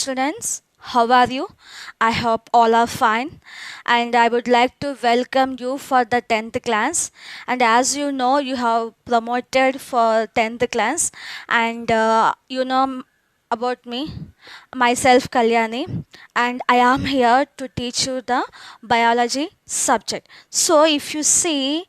students. How are you? I hope all are fine. And I would like to welcome you for the 10th class. And as you know, you have promoted for 10th class. And you know about me, myself Kalyani. And I am here to teach you the biology subject. So if you see,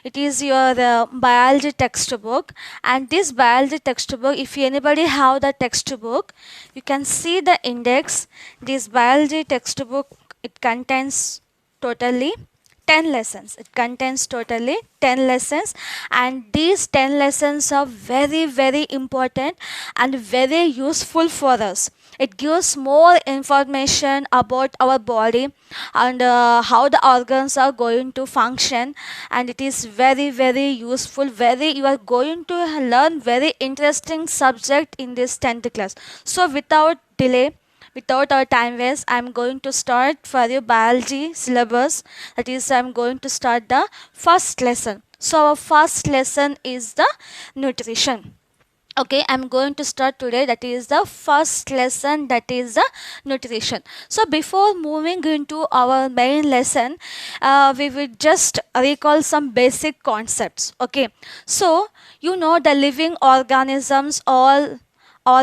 it is your biology textbook, and this biology textbook, if anybody have the textbook, you can see the index. This biology textbook, it contains totally 10 lessons. It contains totally 10 lessons, and these 10 lessons are very important and very useful for us. It gives more information about our body and how the organs are going to function, and it is very useful. You are going to learn very interesting subject in this 10th class. So without delay, without our time waste, I'm going to start for your biology syllabus. That is, I'm going to start the first lesson. So our first lesson is the nutrition. Okay, I'm going to start today. That is the first lesson, that is the nutrition. So before moving into our main lesson, we will just recall some basic concepts. Okay, so you know the living organisms all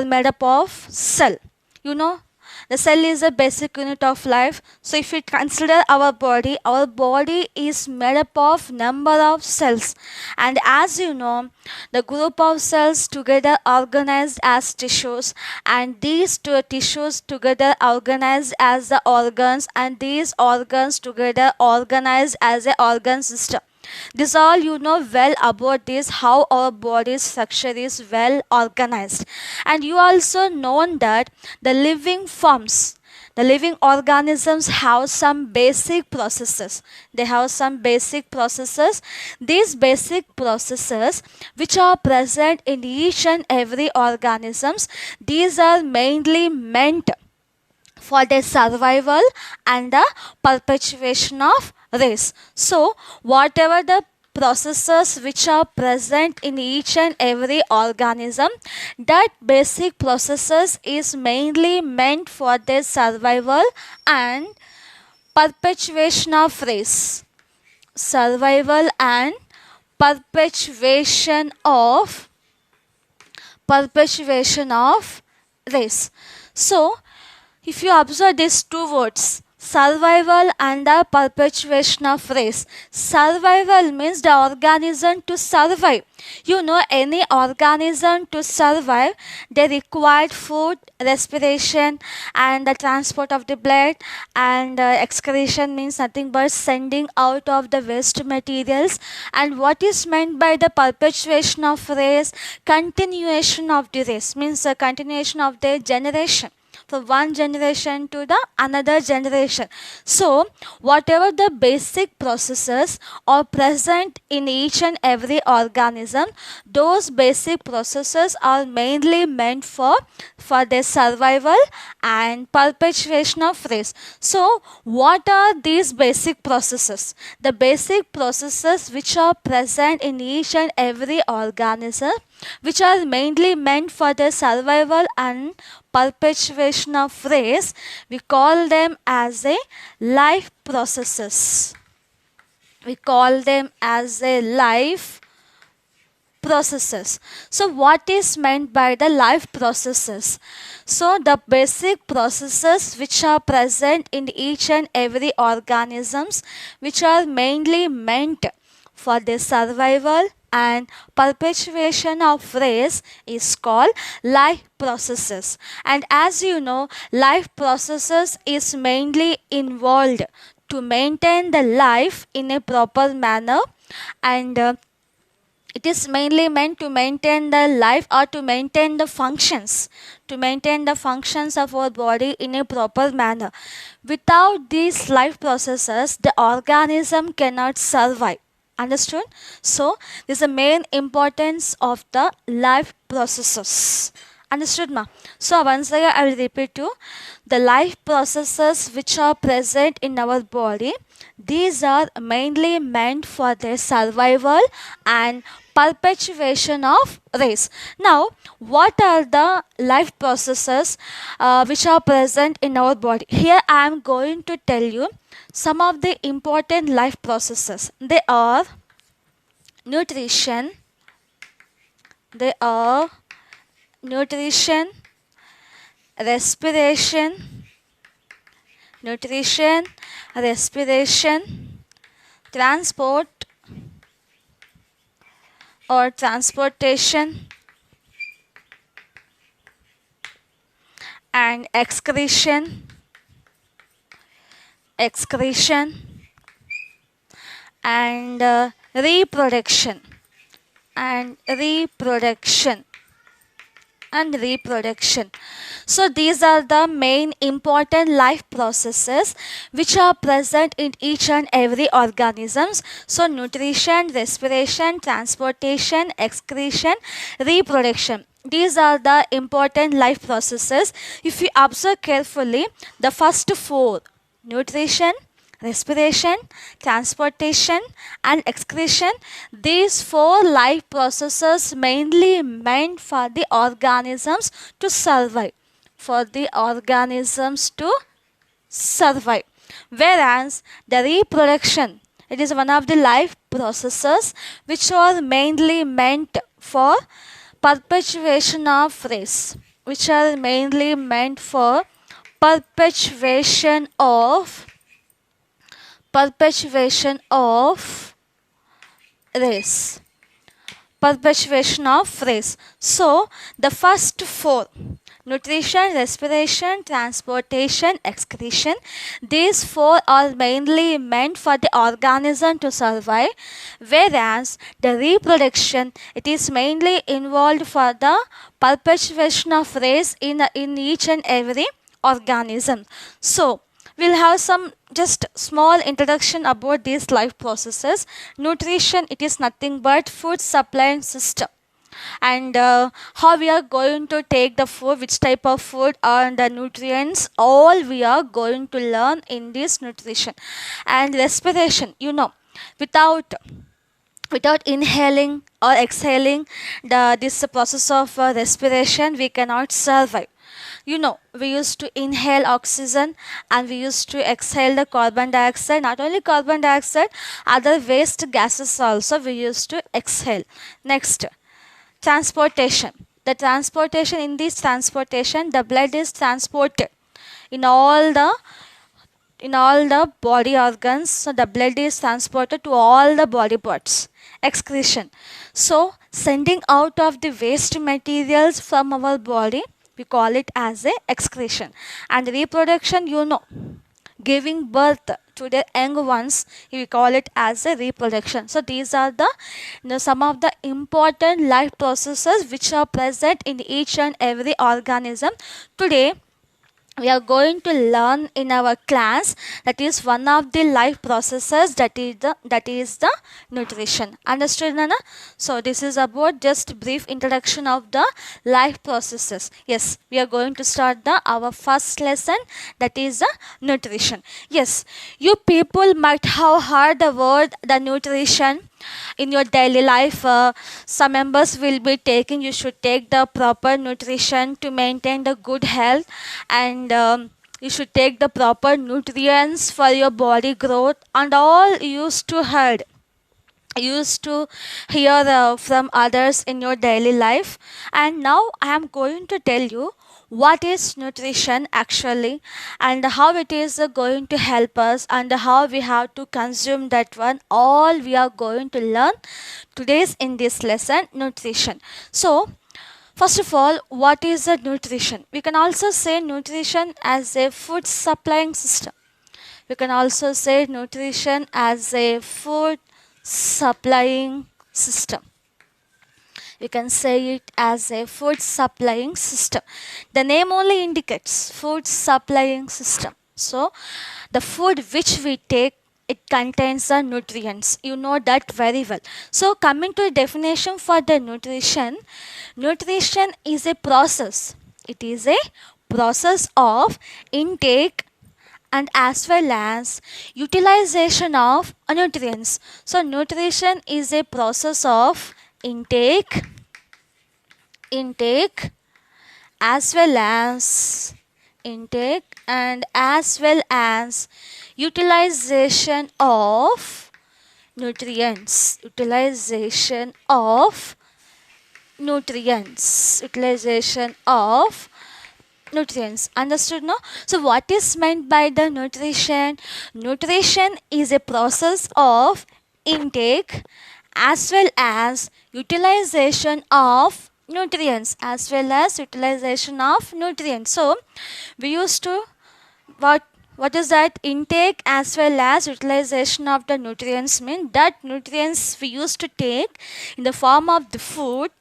made up of cell. You know, the cell is a basic unit of life. So if we consider our body is made up of number of cells. And as you know, the group of cells together organized as tissues, and these two tissues together organized as the organs, and these organs together organized as a organ system. This all you know well about this, how our body structure is well organized. And you also know that the living forms, the living organisms have some basic processes. They have some basic processes. These basic processes which are present in each and every organisms, these are mainly meant for their survival and the perpetuation of race. So whatever the processes which are present in each and every organism, that basic processes is mainly meant for their survival and perpetuation of race. Survival and perpetuation of race. So if you observe these two words, survival and the perpetuation of race. Survival means the organism to survive. You know, any organism to survive, they require food, respiration, and the transport of the blood, and excretion means nothing but sending out of the waste materials. And what is meant by the perpetuation of race? Continuation of the race means the continuation of the generation, from one generation to the another generation. So whatever the basic processes are present in each and every organism, those basic processes are mainly meant for their survival and perpetuation of race. So what are these basic processes? The basic processes which are present in each and every organism, which are mainly meant for their survival and perpetuation of race, we call them as a life processes. We call them as a life processes. So what is meant by the life processes? So the basic processes which are present in each and every organisms, which are mainly meant for their survival and perpetuation of race, is called life processes. And as you know, life processes is mainly involved to maintain the life in a proper manner, and it is mainly meant to maintain the life or to maintain the functions of our body in a proper manner. Without these life processes, the organism cannot survive. Understood? So this is the main importance of the life processes. Understood, ma? So once again I will repeat you. The life processes which are present in our body, These are mainly meant for their survival and perpetuation of race. Now, what are the life processes which are present in our body? Here I am going to tell you some of the important life processes. They are nutrition, they are nutrition, respiration, nutrition, respiration, transport or transportation, and excretion, and reproduction, and reproduction, and reproduction. So these are the main important life processes which are present in each and every organisms. So nutrition, respiration, transportation, excretion, reproduction. These are the important life processes. If you observe carefully, the first four, nutrition, respiration, transportation, and excretion, these four life processes mainly meant for the organisms to survive. For the organisms to survive. Whereas the reproduction, it is one of the life processes which are mainly meant for perpetuation of race, which are mainly meant for perpetuation of race, perpetuation of race. So the first four, nutrition, respiration, transportation, excretion, these four are mainly meant for the organism to survive, whereas the reproduction, it is mainly involved for the perpetuation of race in each and every organism. So we'll have some just small introduction about these life processes. Nutrition, it is nothing but food supplying system, and how we are going to take the food, which type of food and the nutrients, all we are going to learn in this nutrition. And respiration, without inhaling or exhaling this process of respiration, we cannot survive. We used to inhale oxygen and we used to exhale the carbon dioxide. Not only carbon dioxide, other waste gases also we used to exhale. Next, transportation. In this transportation, the blood is transported in all the body organs. So the blood is transported to all the body parts. Excretion. So sending out of the waste materials from our body, we call it as a excretion. And reproduction, giving birth to the young ones, we call it as a reproduction. So these are the some of the important life processes which are present in each and every organism. Today we are going to learn in our class, that is one of the life processes, that is the nutrition. Understood, Nana? So this is about just brief introduction of the life processes. Yes, we are going to start our first lesson, that is the nutrition. Yes, you people might have heard the word the nutrition in your daily life. Some members will be taking, you should take the proper nutrition to maintain the good health, and you should take the proper nutrients for your body growth, and all used to hear from others in your daily life. And now I am going to tell you what is nutrition actually, and how it is going to help us, and how we have to consume that one. All we are going to learn today's in this lesson, nutrition. So first of all, what is a nutrition? We can also say nutrition as a food supplying system. We can also say nutrition as a food supplying system. We can say it as a food supplying system. The name only indicates food supplying system. So the food which we take, it contains the nutrients. You know that very well. So coming to the definition for the nutrition is a process. It is a process of intake and as well as utilization of nutrients. So nutrition is a process of intake as well as intake and as well as utilization of nutrients. Understood, no? So what is meant by the nutrition? Nutrition is a process of intake as well as utilization of nutrients. So we used to what is that? Intake as well as utilization of the nutrients mean that nutrients we used to take in the form of the food,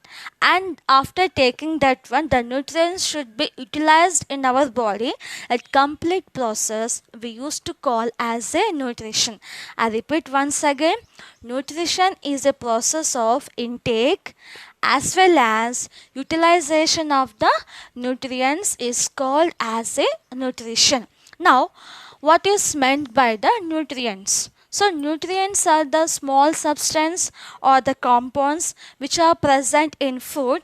and after taking that one, the nutrients should be utilized in our body. A complete process we used to call as a nutrition. I repeat once again, nutrition is a process of intake as well as utilization of the nutrients is called as a nutrition. Now, what is meant by the nutrients? So, nutrients are the small substance or the compounds which are present in food.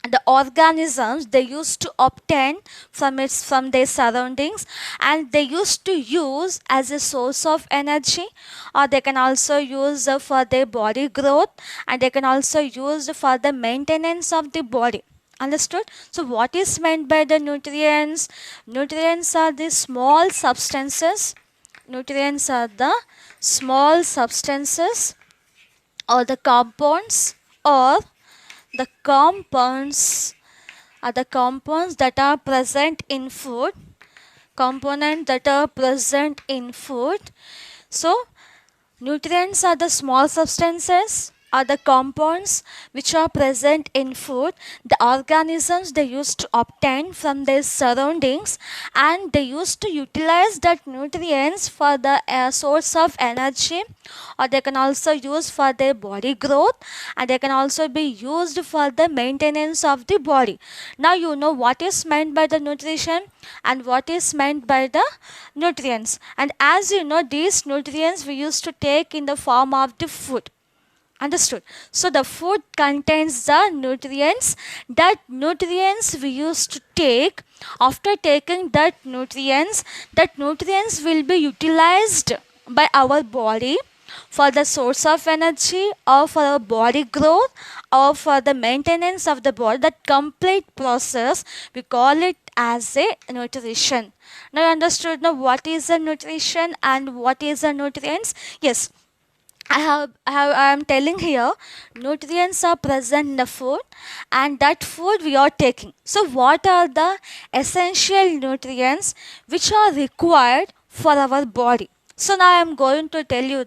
The organisms they used to obtain from their surroundings, and they used to use as a source of energy, or they can also use for their body growth, and they can also use for the maintenance of the body. Understood? So what is meant by the nutrients? Nutrients are the small substances. Nutrients are the small substances or the compounds, or the compounds are the compounds that are present in food. So nutrients are the small substances or the compounds which are present in food. The organisms they used to obtain from their surroundings, and they used to utilize that nutrients for the source of energy, or they can also use for their body growth, and they can also be used for the maintenance of the body. Now you know what is meant by the nutrition and what is meant by the nutrients. And as you know, these nutrients we used to take in the form of the food. Understood? So the food contains the nutrients. That nutrients we used to take. After taking that nutrients will be utilized by our body for the source of energy, or for our body growth, or for the maintenance of the body. That complete process we call it as a nutrition. Now you understood now what is a nutrition and what is a nutrients? Yes. I am telling here, nutrients are present in the food, and that food we are taking. So what are the essential nutrients which are required for our body? So now I am going to tell you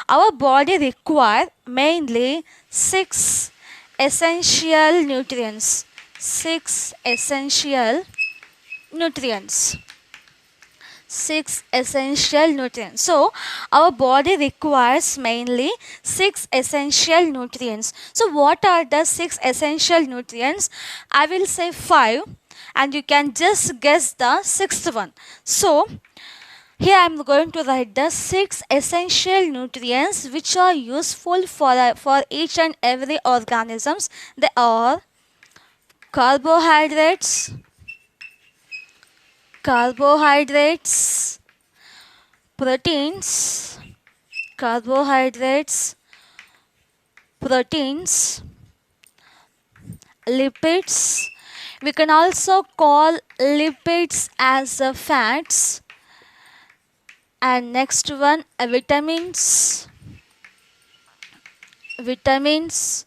our body require mainly 6 essential nutrients. 6 essential nutrients. 6 essential nutrients. So our body requires mainly 6 essential nutrients. So what are the 6 essential nutrients? I will say 5, and you can just guess the 6th one. So here I am going to write the 6 essential nutrients which are useful for each and every organisms. They are carbohydrates, proteins, lipids. We can also call lipids as fats. And next one, vitamins, minerals.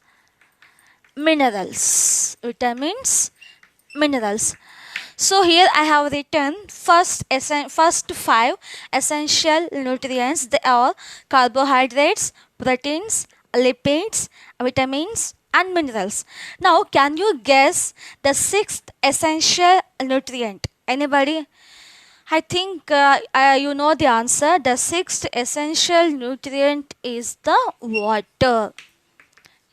So here I have written first 5 essential nutrients. They are carbohydrates, proteins, lipids, vitamins, and minerals. Now can you guess the 6th essential nutrient? Anybody? I think you know the answer. The 6th essential nutrient is the water.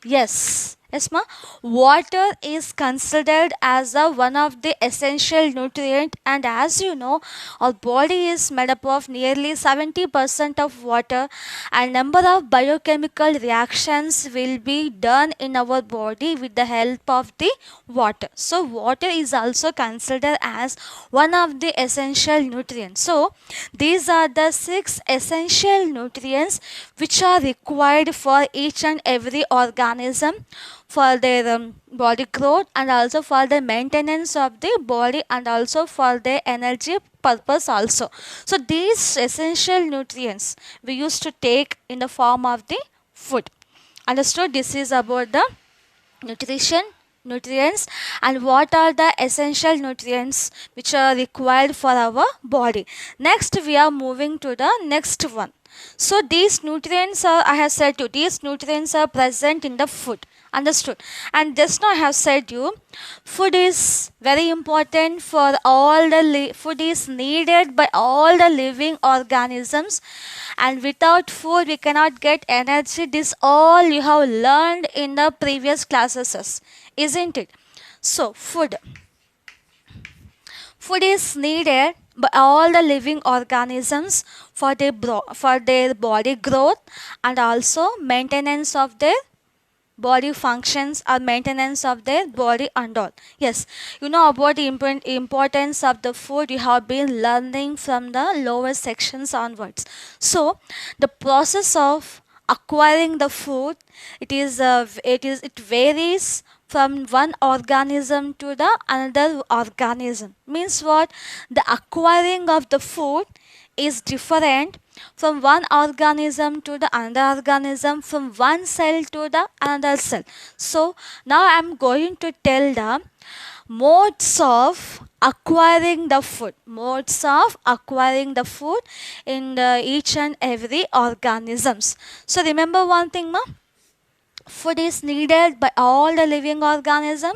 Yes, Yes, ma. Water is considered as one of the essential nutrient, and as you know, our body is made up of nearly 70% of water, and number of biochemical reactions will be done in our body with the help of the water. So, water is also considered as one of the essential nutrients. So, these are the six essential nutrients which are required for each and every organism for their body growth and also for the maintenance of the body and also for their energy purpose also. So these essential nutrients we used to take in the form of the food. Understood? This is about the nutrition, nutrients, and what are the essential nutrients which are required for our body. Next we are moving to the next one. So these nutrients are, I have said you, these nutrients are present in the food. Understood? And just now I have said you, food is very important for all the food is needed by all the living organisms, and without food we cannot get energy. This all you have learned in the previous classes, isn't it? So food is needed by all the living organisms for for their body growth and also maintenance of their body functions or maintenance of their body and all. Yes, you know about the importance of the food you have been learning from the lower sections onwards. So the process of acquiring the food, it varies from one organism to the another organism. Means what? The acquiring of the food is different from one organism to the another organism, from one cell to the another cell. So now I am going to tell the modes of acquiring the food, modes of acquiring the food in each and every organisms. So remember one thing, ma, food is needed by all the living organism,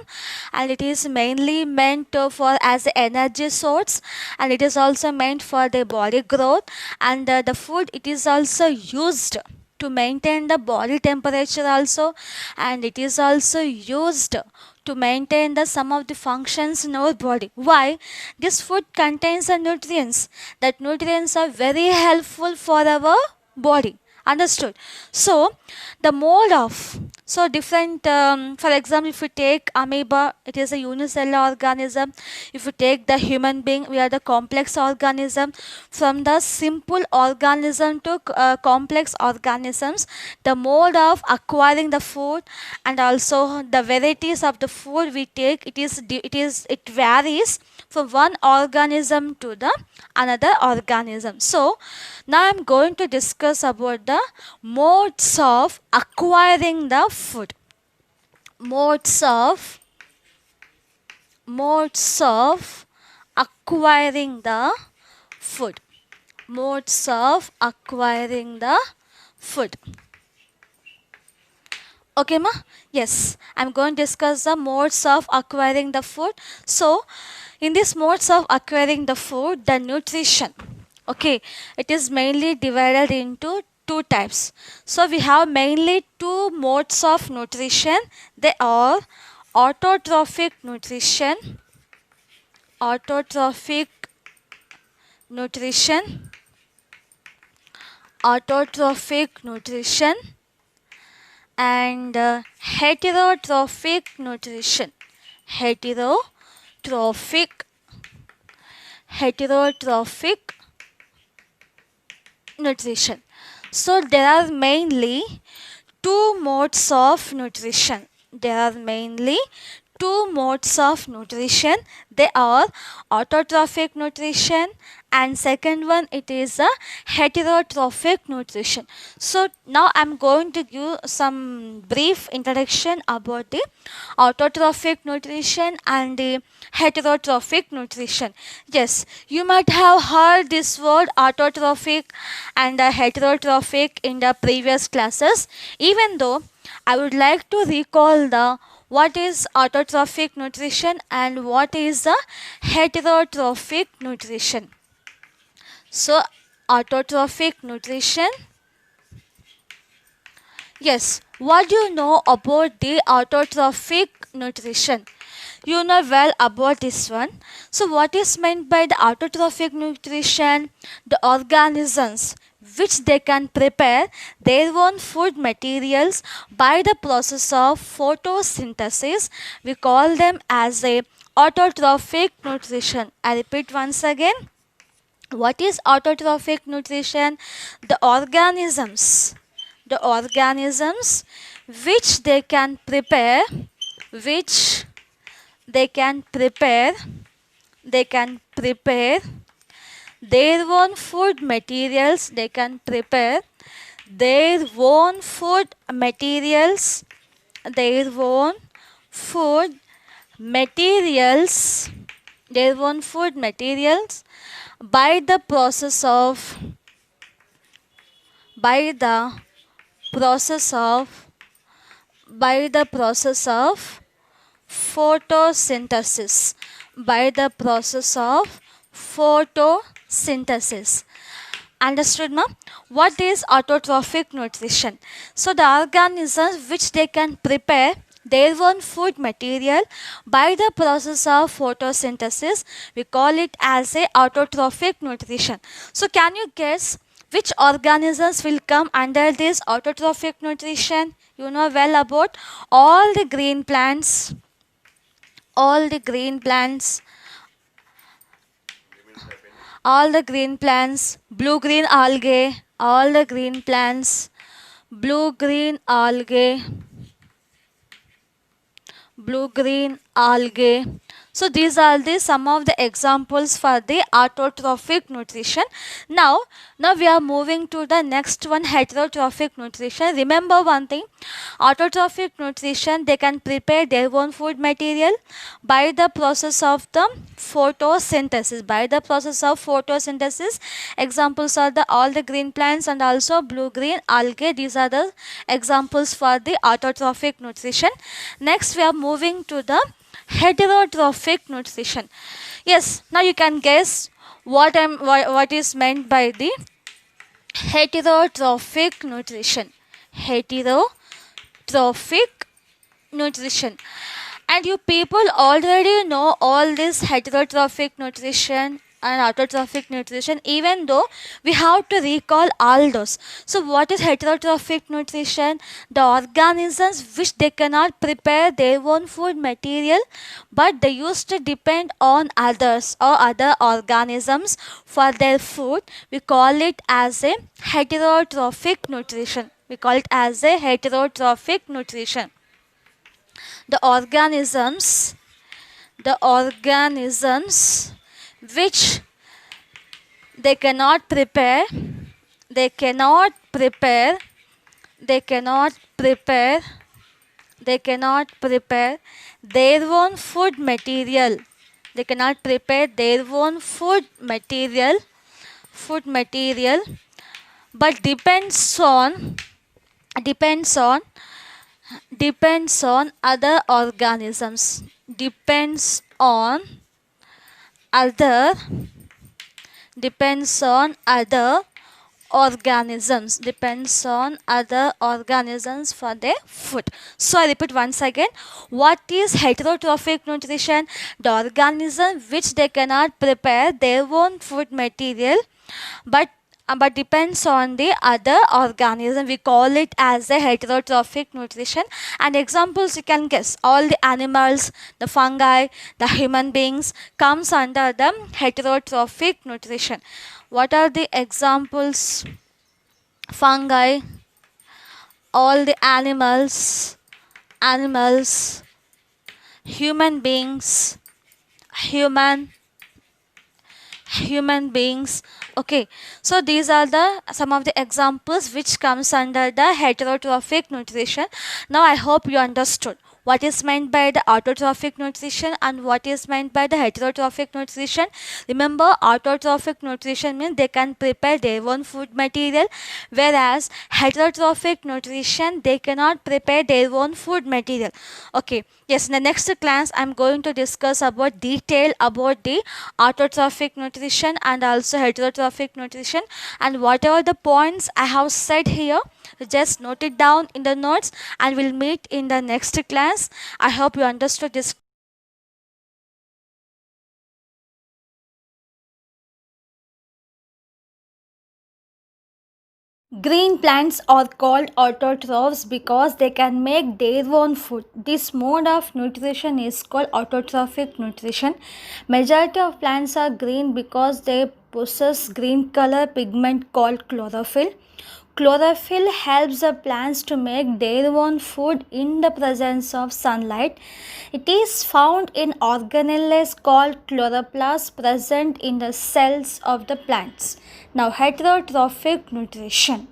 and it is mainly meant for as energy source, and it is also meant for the body growth, and the food it is also used to maintain the body temperature also, and it is also used to maintain the some of the functions in our body. Why? This food contains the nutrients, that nutrients are very helpful for our body. Understood? So the mode of, so different, for example, if we take amoeba, it is a unicellular organism. If we take the human being, we are the complex organism. From the simple organism to complex organisms, the mode of acquiring the food and also the varieties of the food we take, it varies from one organism to the another organism. So now I'm going to discuss about the modes of acquiring the food. Modes of acquiring the food. Modes of acquiring the food. Okay, ma? Yes, I'm going to discuss the modes of acquiring the food. So, in this modes of acquiring the food, the nutrition, okay, it is mainly divided into two types. So, we have mainly two modes of nutrition. They are autotrophic nutrition, autotrophic nutrition, autotrophic nutrition, and heterotrophic nutrition. Heterotrophic heterotrophic nutrition. So there are mainly two modes of nutrition. There are mainly two modes of nutrition. They are autotrophic nutrition, and second one it is a heterotrophic nutrition. So now I'm going to give some brief introduction about the autotrophic nutrition and the heterotrophic nutrition. Yes, you might have heard this word autotrophic and heterotrophic in the previous classes. Even though I would like to recall the what is autotrophic nutrition and what is the heterotrophic nutrition. So autotrophic nutrition Yes, what do you know about the autotrophic nutrition? You know well about this one. So, what is meant by the autotrophic nutrition? The organisms which they can prepare their own food materials by the process of photosynthesis. We call them as a autotrophic nutrition. I repeat once again. What is autotrophic nutrition? The organisms which they can prepare, which they can prepare, they can prepare their own food materials, they can prepare their own food materials, their own food materials, their own food materials by the process of by the process of by the process of photosynthesis, by the process of photosynthesis. Understood, ma'am? What is autotrophic nutrition? So the organisms which they can prepare their own food material by the process of photosynthesis, we call it as a autotrophic nutrition. So can you guess which organisms will come under this autotrophic nutrition? You know well about all the green plants, all the green plants, all the green plants, blue green algae, all the green plants, blue green algae, blue green algae. So these are the some of the examples for the autotrophic nutrition. Now we are moving to the next one, heterotrophic nutrition. Remember one thing, autotrophic nutrition, they can prepare their own food material by the process of the photosynthesis. By the process of photosynthesis, examples are the all the green plants and also blue green algae. These are the examples for the autotrophic nutrition. Next we are moving to the heterotrophic nutrition. Yes, now you can guess what is meant by the heterotrophic nutrition. Heterotrophic nutrition. And you people already know all this heterotrophic nutrition and autotrophic nutrition, even though we have to recall all those. So what is heterotrophic nutrition? The organisms which they cannot prepare their own food material, but they used to depend on others or other organisms for their food. We call it as a heterotrophic nutrition. We call it as a heterotrophic nutrition. The organisms which they cannot prepare they cannot prepare their own food material, they cannot prepare their own food material, but depends on other organisms, depends on other organisms for their food. So I repeat once again, what is heterotrophic nutrition? The organism which they cannot prepare their own food material, but depends on the other organism. We call it as a heterotrophic nutrition. And examples you can guess, all the animals, the fungi, the human beings comes under the heterotrophic nutrition. What are the examples? Fungi, all the animals, human beings, human beings. Okay, so these are the some of the examples which comes under the heterotrophic nutrition. Now I hope you understood what is meant by the autotrophic nutrition and what is meant by the heterotrophic nutrition. Remember, autotrophic nutrition means they can prepare their own food material, whereas heterotrophic nutrition, they cannot prepare their own food material. Okay, yes, in the next class I'm going to discuss about detail about the autotrophic nutrition and also heterotrophic nutrition, and whatever the points I have said here, You just note it down in the notes and we'll meet in the next class. I hope you understood this. Green plants are called autotrophs because they can make their own food. This mode of nutrition is called autotrophic nutrition. Majority of plants are green because they possess green color pigment called chlorophyll. Chlorophyll helps the plants to make their own food in the presence of sunlight. It is found in organelles called chloroplasts present in the cells of the plants. Now, heterotrophic nutrition.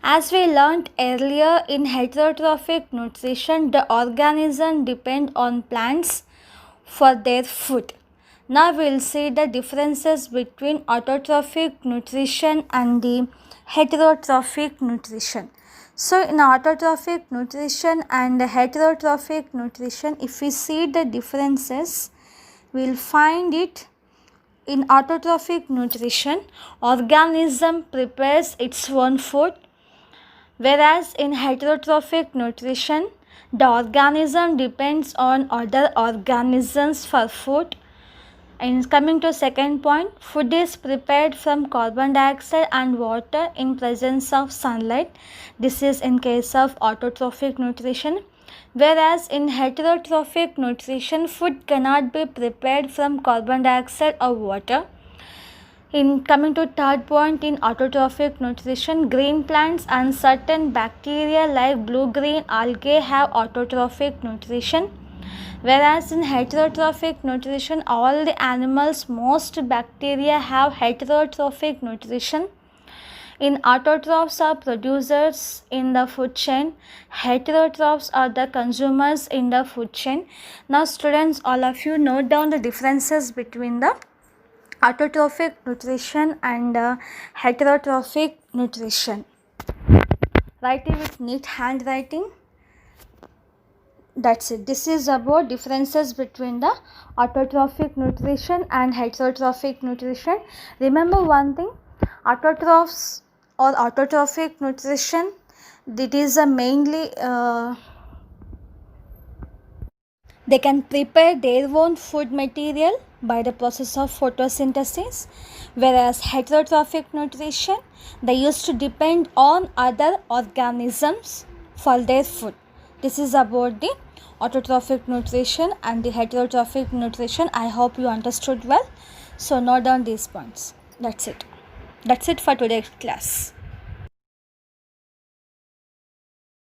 As we learned earlier, in heterotrophic nutrition, the organism depend on plants for their food. Now we will see the differences between autotrophic nutrition and the heterotrophic nutrition. So in autotrophic nutrition and heterotrophic nutrition, if we see the differences, we will find it in autotrophic nutrition, organism prepares its own food, whereas in heterotrophic nutrition, the organism depends on other organisms for food. And coming to second point, food is prepared from carbon dioxide and water in presence of sunlight. This is in case of autotrophic nutrition. Whereas in heterotrophic nutrition, food cannot be prepared from carbon dioxide or water. In coming to third point, in autotrophic nutrition, green plants and certain bacteria like blue-green algae have autotrophic nutrition. Whereas in heterotrophic nutrition, all the animals, most bacteria have heterotrophic nutrition. In autotrophs are producers in the food chain, heterotrophs are the consumers in the food chain. Now students, all of you note down the differences between the autotrophic nutrition and heterotrophic nutrition. Write it with neat handwriting. That's it. This is about differences between the autotrophic nutrition and heterotrophic nutrition. Remember one thing, autotrophs or autotrophic nutrition, it is a mainly they can prepare their own food material by the process of photosynthesis, whereas heterotrophic nutrition, they used to depend on other organisms for their food. This is about the autotrophic nutrition and the heterotrophic nutrition. I hope you understood well. So note down these points. That's it. That's it for today's class.